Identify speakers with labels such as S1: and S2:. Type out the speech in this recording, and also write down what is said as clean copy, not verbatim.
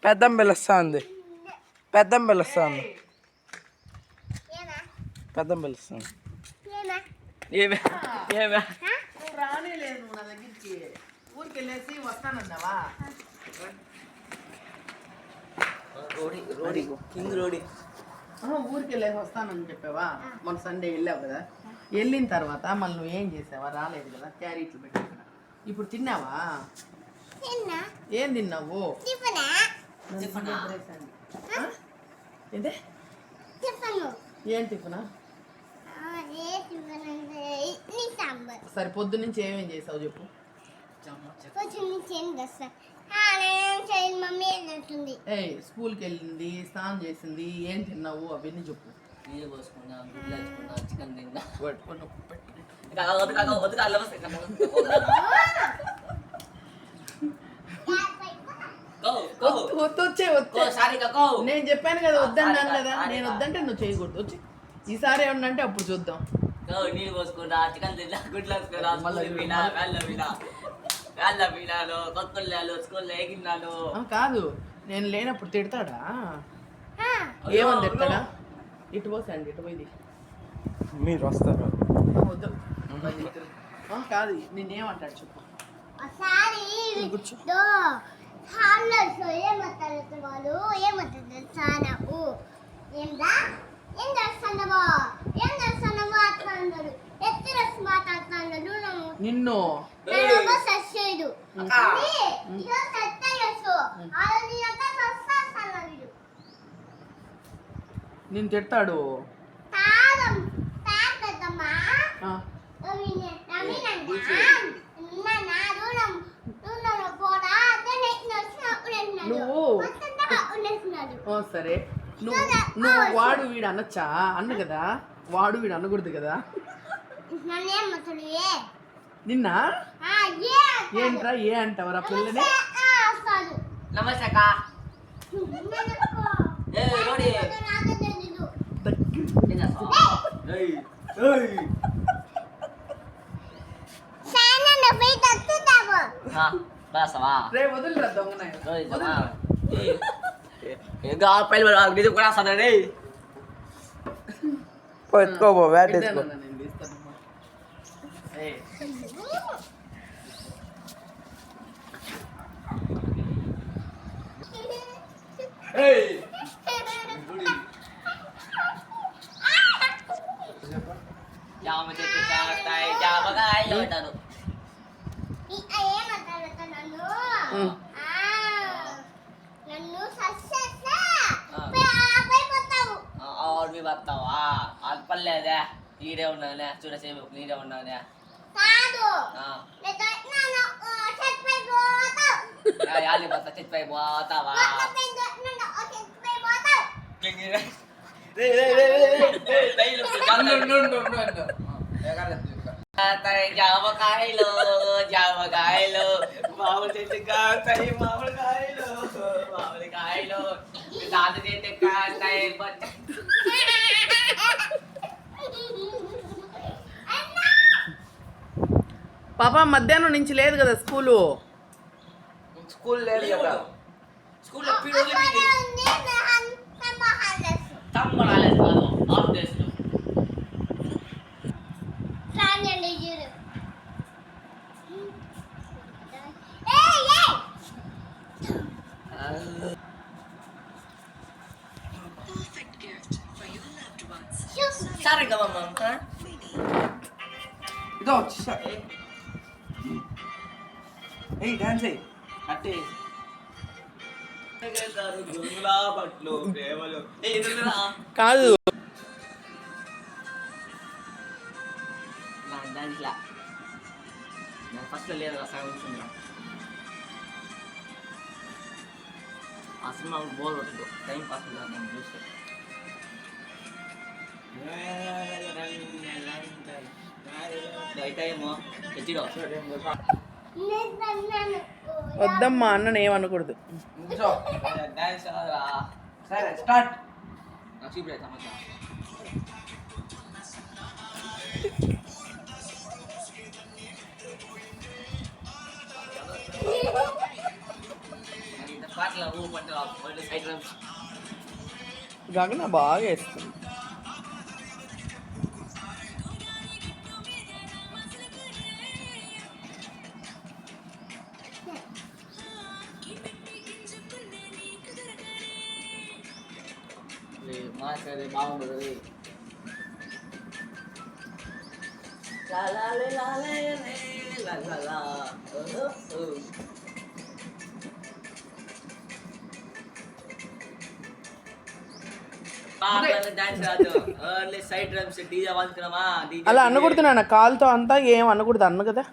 S1: పెద్దం పిలుస్తుంది. పెద్దం పిలుస్తుంది. పెద్దం పిలుస్తుంది. ఏమే ఏమే
S2: నువ్వు రానేలేదు నా దగ్గరికి. ఊరికి వెళ్ళేసి వస్తానన్నావా?
S1: రోడి రోడి కింగ్ రోడి.
S2: ఊరికి వెళ్ళేసి వస్తానని చెప్పావా? మన సండే వెళ్ళావు కదా. వెళ్ళిన తర్వాత మళ్ళీ నువ్వు ఏం చేసావా? రాలేదు కదా, క్యారీట్లు పెట్టి. ఇప్పుడు తిన్నావా? ఏం తిన్నావు? ఏంటి ఏం టిఫినా? సరే పొద్దు నుంచి ఏమేం చేసావు చెప్పు. స్కూల్కి వెళ్ళింది, స్నానం చేసింది, ఏం తిన్నావు అవన్నీ చెప్పు.
S1: నీళ్ళు పోసుకున్నా, గుడ్లు వేసుకున్నా, చికెన్ తిన్నా.
S2: నేను చెప్పాను కదా వద్దన్నాను కదా. నేను వద్దంటే నువ్వు చేయకూడదు. వచ్చి ఈసారి ఏమన్నా అంటే అప్పుడు చూద్దాం.
S1: నీళ్ళు పోసుకున్నా, చికెన్ తిన్నా, గుడ్లు వేసుకున్నా, కొత్తలు స్కూల్లో ఎగిన్నాను.
S2: కాదు, నేను లేనప్పుడు తిడతాడా? ఏమని తిడతాడా? ఇటు పోసండి, ఇటు పోయి
S1: మీరు వస్తారు.
S2: వద్దు కాదు, నేనేమంటాడు చెప్పు. నిన్ను నేను తిడతాడు. నువ్వు సరే నువ్వు వాడు వీడు అనొచ్చా? అన్న కదా, వాడు వీడు అనకూడదు కదా. నిన్న ఏంట్రా ఏ అంటావరా పిల్లని?
S1: నమస్తే.
S2: రేపు వదిలిరా దొంగ.
S1: ఎత్తుకోబో బ్యాట్ ఎత్తుకో. జామ చెట్టు కాస్తాయి, జామకాయలు అంటారు. వస్తావా? అల్పలేదే, నీడే ఉన్నానే చూడసేపు, నీడే ఉన్నానే. చెట్పై పోతావా? జామకాయలు జామకాయలు, మామిడి చెట్టు కాస్తాయి మామిడికాయలు, మామిడికాయలు తాత చెట్టు కాస్తాయి.
S2: పాప మధ్యాహ్నం నుంచి లేదు కదా స్కూలు.
S1: స్కూల్ లేదు కదా. స్కూల్లో సరే కదమ్మా, ఇదో వచ్చేసా. డాన్స్ అయ్యి అట్టే
S2: కాదు.
S1: ఫస్ట్ లేదు సగం ఆ సినిమా బోల్ పట్టదు, టైం పాస్ చూస్తే. అయితాయేమో తెచ్చిడో.
S2: వద్దమ్మా అన్నను ఏమనకూడదు.
S1: సరే స్టార్ట్. పాటలు పంటలు
S2: గగన బాగా వేస్తుంది.
S1: మాట్లాడే బాగుంటుంది. లాలే లాలే లాలా
S2: అలా అనకూడదు నాన్న, కాలుతో అంతా ఏం అనకూడదు అన్న కదా.